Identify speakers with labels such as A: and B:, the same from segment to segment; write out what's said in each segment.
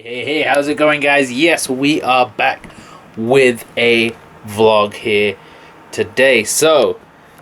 A: Hey, how's it going, guys? Yes, we are back with a vlog here today. So,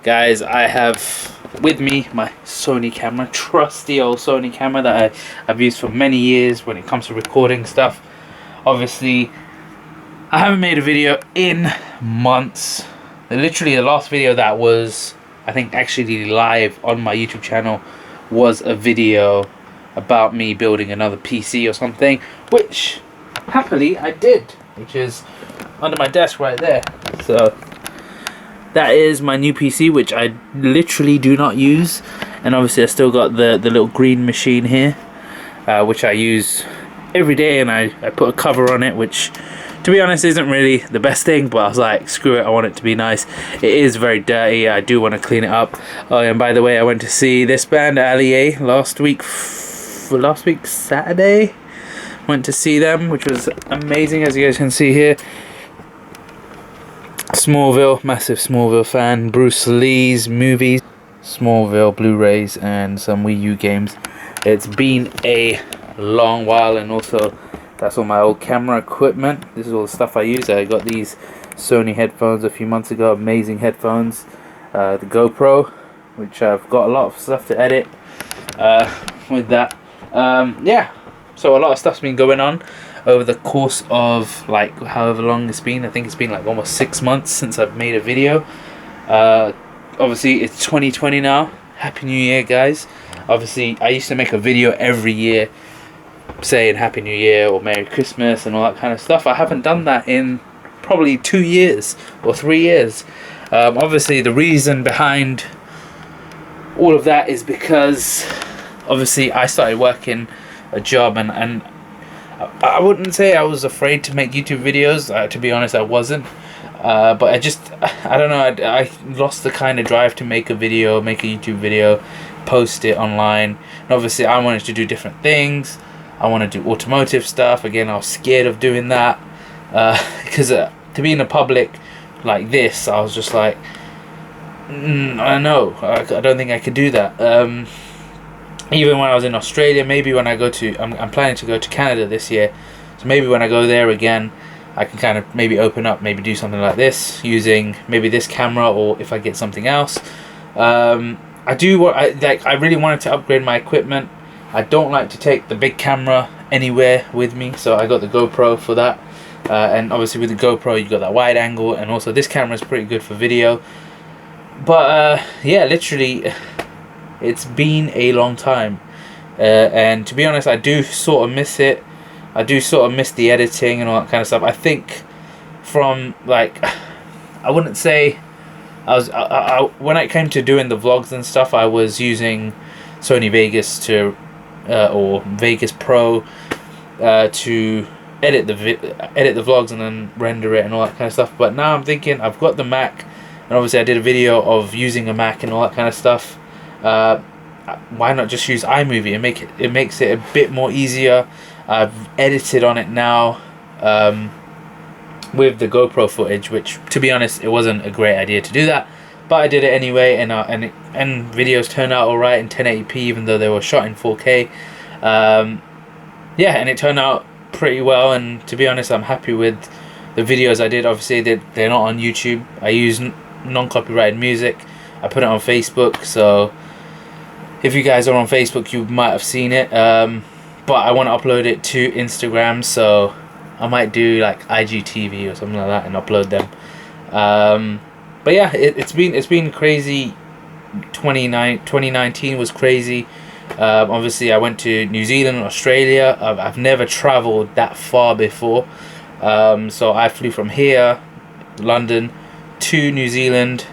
A: guys, I have with me my Sony camera, trusty old Sony camera that I've used for many years when it comes to recording stuff. Obviously, I haven't made a video in months. Literally, the last video that was, I think, actually live on my YouTube channel was a video about me building another PC or something, which happily I did, which is under my desk right there. So that is my new PC, which I literally do not use, and obviously I still got the little green machine here, which I use every day, and I put a cover on it, which to be honest isn't really the best thing, but I was like, screw it, I want it to be nice. It is very dirty, I do want to clean it up. Oh, and by the way, I went to see this band Allié last week Saturday. Went to see them, which was amazing, as you guys can see here. Smallville, massive Smallville fan. Bruce Lee's movies, Smallville Blu-rays, and some Wii U games. It's been a long while, and also that's all my old camera equipment. This is all the stuff I use. I got these Sony headphones a few months ago, amazing headphones. The GoPro, which I've got a lot of stuff to edit with that. Yeah, so a lot of stuff's been going on over the course of like however long it's been. I think it's been like almost 6 months since I've made a video. Obviously it's 2020 now. Happy New Year, guys. Obviously I used to make a video every year saying Happy New Year or Merry Christmas and all that kind of stuff. I haven't done that in probably 2 years or 3 years. Obviously the reason behind all of that is because obviously I started working a job, and I wouldn't say I was afraid to make YouTube videos. To be honest, I wasn't. But I don't know, I lost the kind of drive to make a YouTube video, post it online. And obviously I wanted to do different things. I want to do automotive stuff. Again, I was scared of doing that. Because to be in the public like this, I was just like, I know, I don't think I could do that. Even when I was in Australia, maybe when I go to, I'm planning to go to Canada this year, so maybe when I go there again, I can kind of maybe open up, maybe do something like this, using maybe this camera, or if I get something else. I really wanted to upgrade my equipment. I don't like to take the big camera anywhere with me, so I got the GoPro for that. And obviously with the GoPro, you got that wide angle, and also this camera is pretty good for video. But yeah, literally, it's been a long time, and to be honest, I do sort of miss it. I do sort of miss the editing and all that kind of stuff. I think from like, I wouldn't say I when it came to doing the vlogs and stuff, I was using Sony Vegas or Vegas Pro to edit the vlogs and then render it and all that kind of stuff. But now I'm thinking, I've got the Mac, and obviously I did a video of using a Mac and all that kind of stuff. Why not just use iMovie and it makes it a bit more easier. I've edited on it now with the GoPro footage, which to be honest, it wasn't a great idea to do that, but I did it anyway, and videos turned out alright in 1080p, even though they were shot in 4K. Yeah, and it turned out pretty well, and to be honest, I'm happy with the videos I did. Obviously they're not on YouTube. I use non-copyrighted music. I put it on Facebook, so if you guys are on Facebook, you might have seen it. But I want to upload it to Instagram, so I might do like IGTV or something like that and upload them. But yeah, it's been crazy. 2019 was crazy. Obviously I went to New Zealand and Australia. I've never traveled that far before. So I flew from here, London, to New Zealand.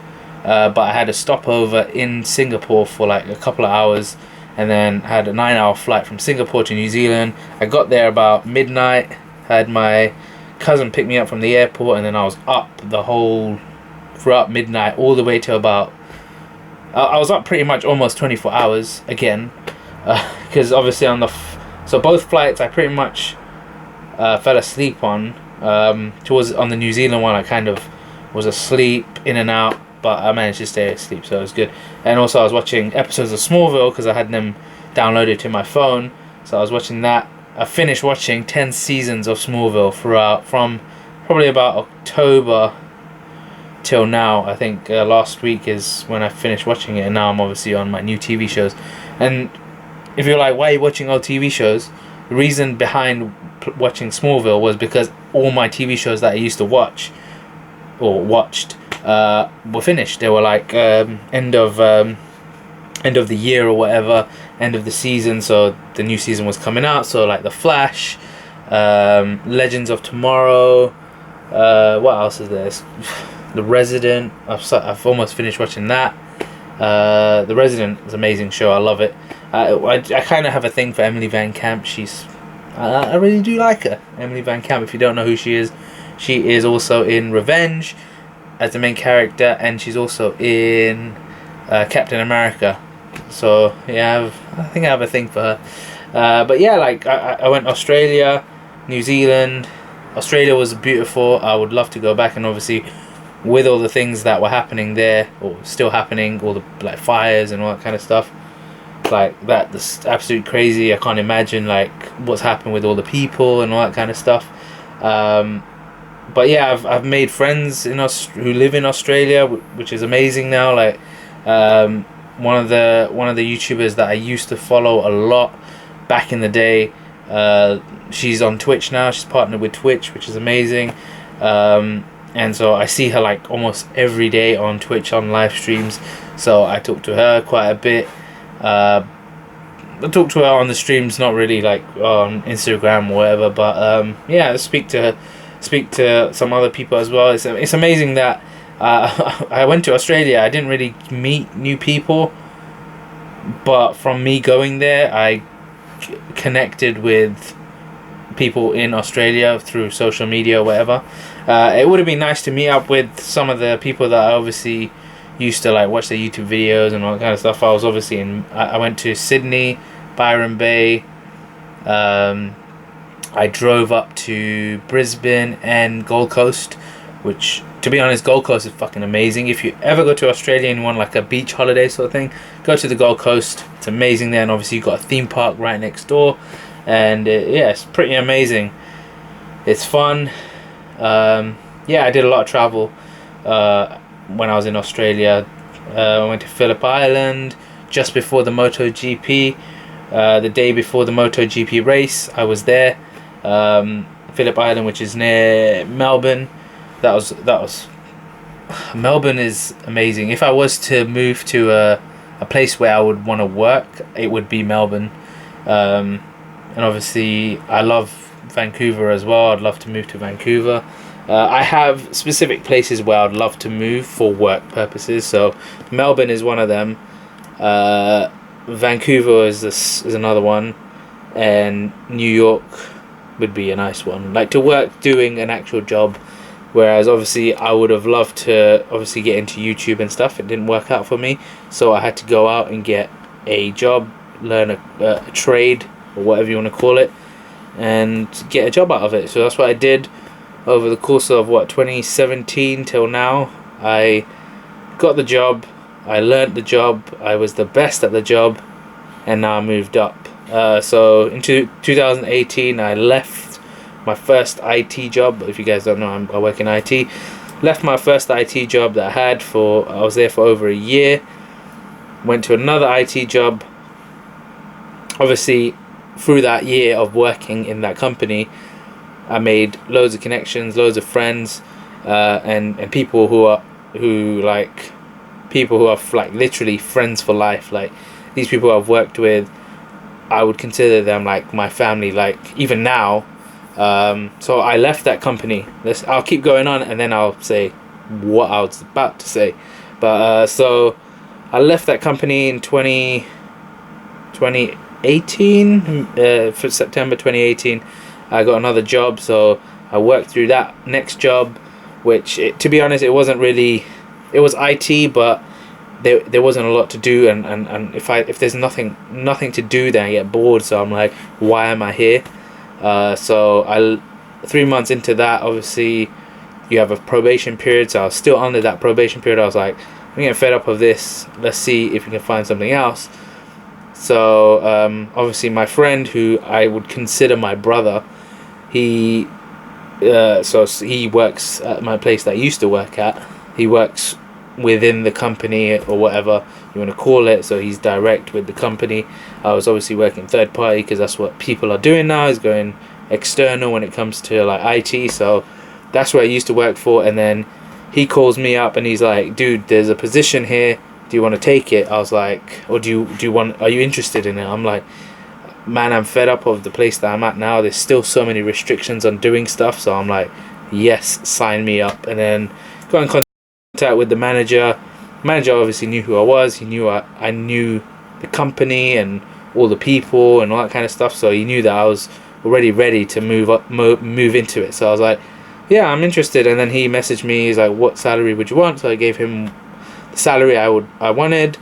A: But I had a stopover in Singapore for like a couple of hours, and then had a 9-hour flight from Singapore to New Zealand. I got there about midnight, had my cousin pick me up from the airport, and then I was up throughout midnight all the way to about, I was up pretty much almost 24 hours again, because obviously so both flights I pretty much fell asleep on. On the New Zealand one, I kind of was asleep in and out, but I managed to stay asleep, so it was good. And also I was watching episodes of Smallville because I had them downloaded to my phone, so I was watching that I finished watching 10 seasons of Smallville throughout from probably about October till now. I think last week is when I finished watching it, and now I'm obviously on my new TV shows. And if you're like, why are you watching old TV shows? The reason behind watching Smallville was because all my TV shows that I used to watch or watched were finished. They were like end of the year or whatever, end of the season, so the new season was coming out. So like The Flash, Legends of Tomorrow, what else is there? The Resident. I've almost finished watching that. The Resident is an amazing show. I love it. I kind of have a thing for Emily Van Camp. I really do like her. Emily Van Camp, if you don't know who she is also in Revenge as the main character, and she's also in Captain America. So yeah, I think I have a thing for her. But yeah, like I went Australia, New Zealand. Australia was beautiful. I would love to go back, and obviously with all the things that were happening there, or still happening, all the like fires and all that kind of stuff, like that's absolutely crazy. I can't imagine like what's happened with all the people and all that kind of stuff. But yeah, I've made friends who live in Australia, which is amazing now. Like one of the YouTubers that I used to follow a lot back in the day, she's on Twitch now. She's partnered with Twitch, which is amazing. And so I see her like almost every day on Twitch on live streams. So I talk to her quite a bit. I talk to her on the streams, not really like on Instagram or whatever. But yeah, I speak to some other people as well. It's amazing that I went to Australia. I didn't really meet new people, but from me going there, I connected with people in Australia through social media or whatever. It would have been nice to meet up with some of the people that I obviously used to like watch their YouTube videos and all that kind of stuff. I was obviously I went to Sydney, Byron Bay. I drove up to Brisbane and Gold Coast, which, to be honest, Gold Coast is fucking amazing. If you ever go to Australia and you want like a beach holiday sort of thing, go to the Gold Coast. It's amazing there, and obviously you've got a theme park right next door, and yeah, it's pretty amazing. It's fun. Yeah, I did a lot of travel when I was in Australia. I went to Phillip Island just before the MotoGP. The day before the MotoGP race, I was there. Phillip Island, which is near Melbourne. That was Melbourne is amazing. If I was to move to a place where I would want to work, it would be Melbourne. And obviously I love Vancouver as well. I'd love to move to Vancouver. I have specific places where I'd love to move for work purposes. So Melbourne is one of them. Vancouver is another one, and New York would be a nice one. Like to work doing an actual job. Whereas obviously I would have loved to obviously get into YouTube and stuff. It didn't work out for me, so I had to go out and get a job, learn a trade or whatever you want to call it, and get a job out of it. So that's what I did over the course of 2017 till now. I got the job, I learnt the job, I was the best at the job, and now I moved up. So into 2018 I left my first IT job. If you guys don't know, I work in IT. Left my first IT job that I had I was there for over a year. Went to another IT job. Obviously, through that year of working in that company, I made loads of connections, loads of friends, and people who are literally friends for life. Like these people I've worked with, I would consider them like my family. Like even now. So I left that company. I'll keep going on and then I'll say what I was about to say. But so I left that company in 2018, for September 2018. I got another job, so I worked through that next job, which to be honest, it wasn't really, it was IT, but there wasn't a lot to do, and if there's nothing to do, then I get bored. So I'm like, why am I here? So 3 months into that, obviously you have a probation period, so I was still under that probation period. I was like, I'm getting fed up of this, let's see if we can find something else. So obviously my friend, who I would consider my brother, he so he works at my place that I used to work at. He works within the company or whatever you want to call it, so he's direct with the company. I was obviously working third party because that's what people are doing now, is going external when it comes to like IT. So that's where I used to work for. And then he calls me up and he's like, dude, there's a position here, do you want to take it? I was like, or do you want, are you interested in it? I'm like, man, I'm fed up of the place that I'm at now. There's still so many restrictions on doing stuff. So I'm like, yes, sign me up. And then got in contact with the manager. Manager obviously knew who I was. He knew I knew the company and all the people and all that kind of stuff. So he knew that I was already ready to move into it. So I was like, yeah, I'm interested. And then he messaged me. He's like, what salary would you want? So I gave him the salary I wanted.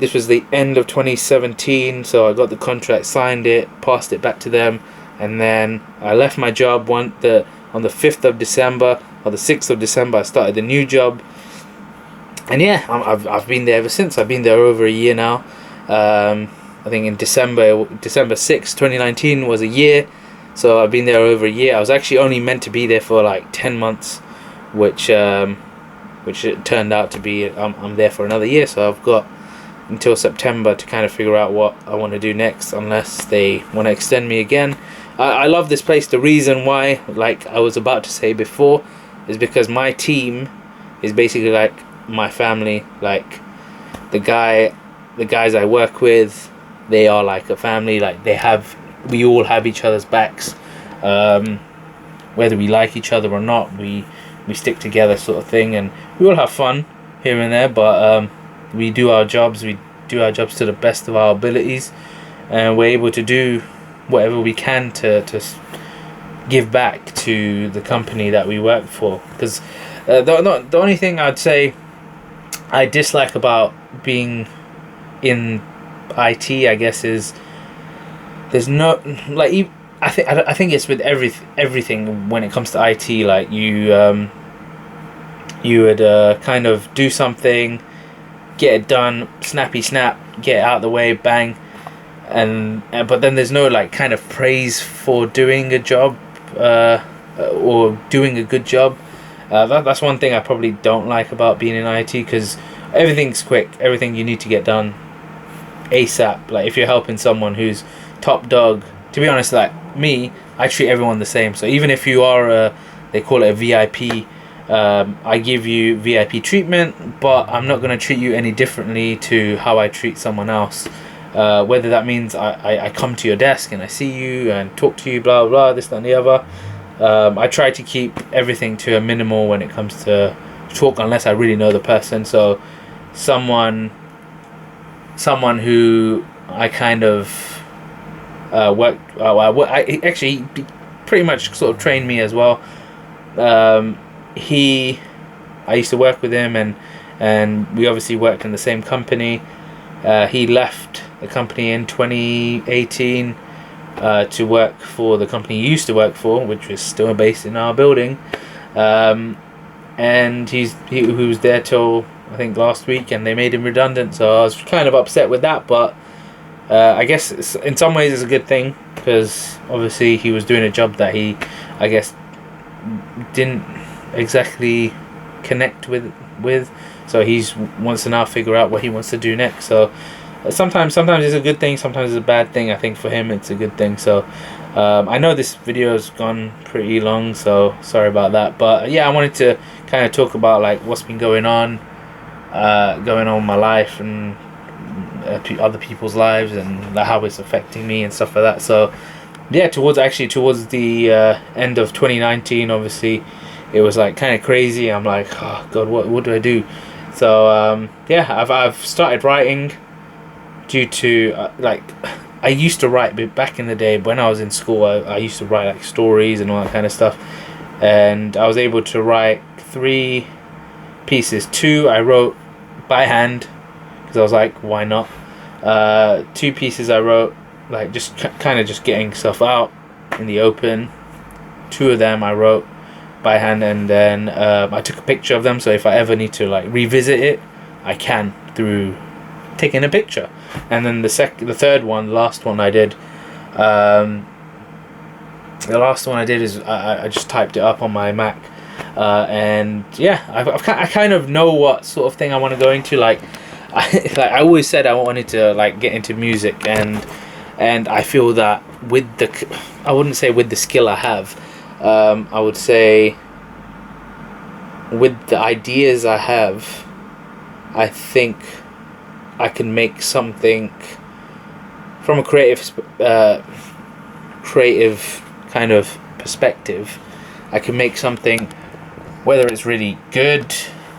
A: This was the end of 2017, so I got the contract, signed it, passed it back to them, and then I left my job on the 5th of December or the 6th of December. I started the new job, and yeah, I've been there ever since. I've been there over a year now. I think in December 6th, 2019 was a year, so I've been there over a year. I was actually only meant to be there for like 10 months, which it turned out to be I'm there for another year, so I've got until September to kind of figure out what I want to do next, unless they want to extend me again. I love this place. The reason why, like I was about to say before, is because my team is basically like my family. Like the guys I work with, they are like a family. Like we all have each other's backs, whether we like each other or not. We stick together, sort of thing, and we all have fun here and there, but we do our jobs to the best of our abilities, and we're able to do whatever we can to give back to the company that we work for. Because the only thing I'd say I dislike about being in IT, I guess, is there's no, like, I think it's with everything when it comes to IT. Like you would kind of do something, get it done, snappy snap, get it out of the way, bang, and but then there's no like kind of praise for doing a job or doing a good job. That's one thing I probably don't like about being in IT, because everything's quick, everything you need to get done ASAP. Like if you're helping someone who's top dog, to be honest, like me, I treat everyone the same. So even if you are they call it a VIP, I give you VIP treatment, but I'm not going to treat you any differently to how I treat someone else. Whether that means I come to your desk and I see you and talk to you, blah blah, this, that, and the other. I try to keep everything to a minimal when it comes to talk, unless I really know the person. So someone who I kind of I actually pretty much sort of trained me as well. I used to work with him, and we obviously worked in the same company. He left the company in 2018 to work for the company he used to work for, which was still based in our building. And he was there till I think last week, and they made him redundant. So I was kind of upset with that, but I guess in some ways it's a good thing, because obviously he was doing a job that he, I guess, didn't exactly connect with. So he's wants to now figure out what he wants to do next. So sometimes it's a good thing, sometimes it's a bad thing. I think for him it's a good thing. So I know this video has gone pretty long, so sorry about that. But yeah, I wanted to kind of talk about like what's been going on in my life, and other people's lives, and like how it's affecting me and stuff like that. So yeah, towards the end of 2019, obviously it was like kind of crazy. I'm like, oh god, what do I do? So yeah, I've started writing due to like I used to write back in the day when I was in school. I used to write like stories and all that kind of stuff, and I was able to write 3 pieces. 2 I wrote by hand because I was like, why not? 2 pieces I wrote like just kind of just getting stuff out in the open. 2 of them I wrote by hand, and then I took a picture of them, so if I ever need to like revisit it, I can through taking a picture. And then the third one, the last one I did, is I just typed it up on my Mac, and yeah, I kind of know what sort of thing I want to go into. Like I always said I wanted to like get into music, and I feel that with I wouldn't say with the skill I have, I would say with the ideas I have, I think I can make something from a creative kind of perspective. I can make something, whether it's really good,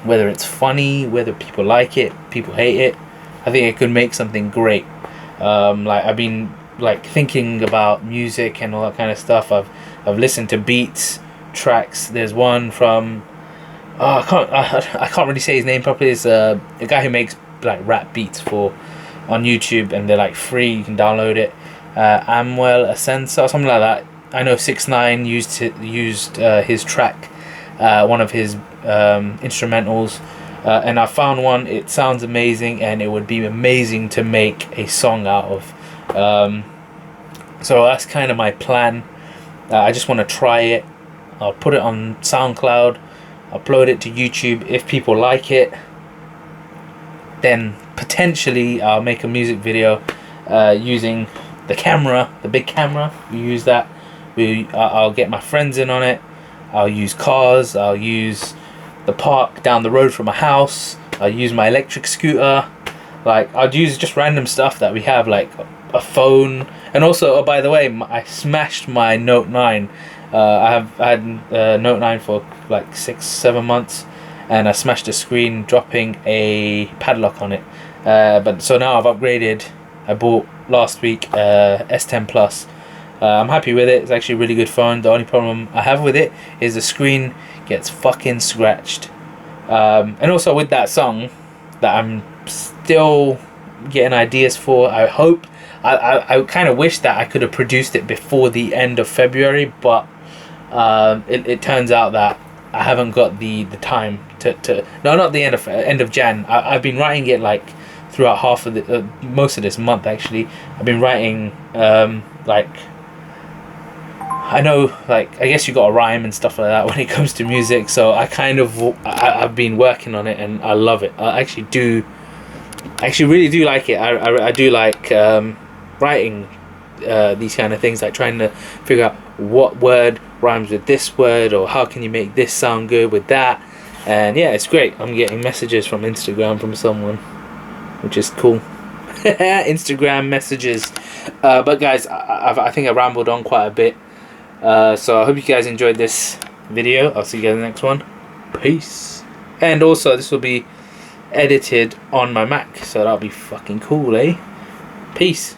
A: whether it's funny, whether people like it, people hate it. I think I could make something great. Like I've been like thinking about music and all that kind of stuff. I've listened to beats, tracks. There's one from I can't really say his name properly. It's a guy who makes like rap beats on YouTube, and they're like free. You can download it. Amwell Ascensa or something like that. I know 6ix9ine used his track, one of his instrumentals, and I found one. It sounds amazing, and it would be amazing to make a song out of. So that's kind of my plan. I just want to try it. I'll put it on SoundCloud, upload it to YouTube. If people like it, then potentially I'll make a music video using the camera, the big camera. We use that. I'll get my friends in on it. I'll use cars. I'll use the park down the road from my house. I'll use my electric scooter. Like I'll use just random stuff that we have, like a phone. And also, oh by the way, I smashed my Note 9. I had Note 9 for like 6-7 months, and I smashed the screen, dropping a padlock on it. But so now I've upgraded. I bought last week S10 Plus. I'm happy with it. It's actually a really good phone. The only problem I have with it is the screen gets fucking scratched. And also with that song that I'm still getting ideas for, I hope, I kind of wish that I could have produced it before the end of February, but it turns out that I haven't got the time to no, not the end of Jan. I've been writing it like throughout half of the most of this month. Actually, I've been writing like, I know, like, I guess you got a rhyme and stuff like that when it comes to music. So I've been working on it, and I love it. I actually really do like it. I do like writing these kind of things, like trying to figure out what word rhymes with this word, or how can you make this sound good with that. And yeah, it's great. I'm getting messages from Instagram from someone, which is cool. Instagram messages. But guys, I think I rambled on quite a bit. So I hope you guys enjoyed this video. I'll see you guys in the next one. Peace. And also, this will be edited on my Mac, so that'll be fucking cool, eh? Peace.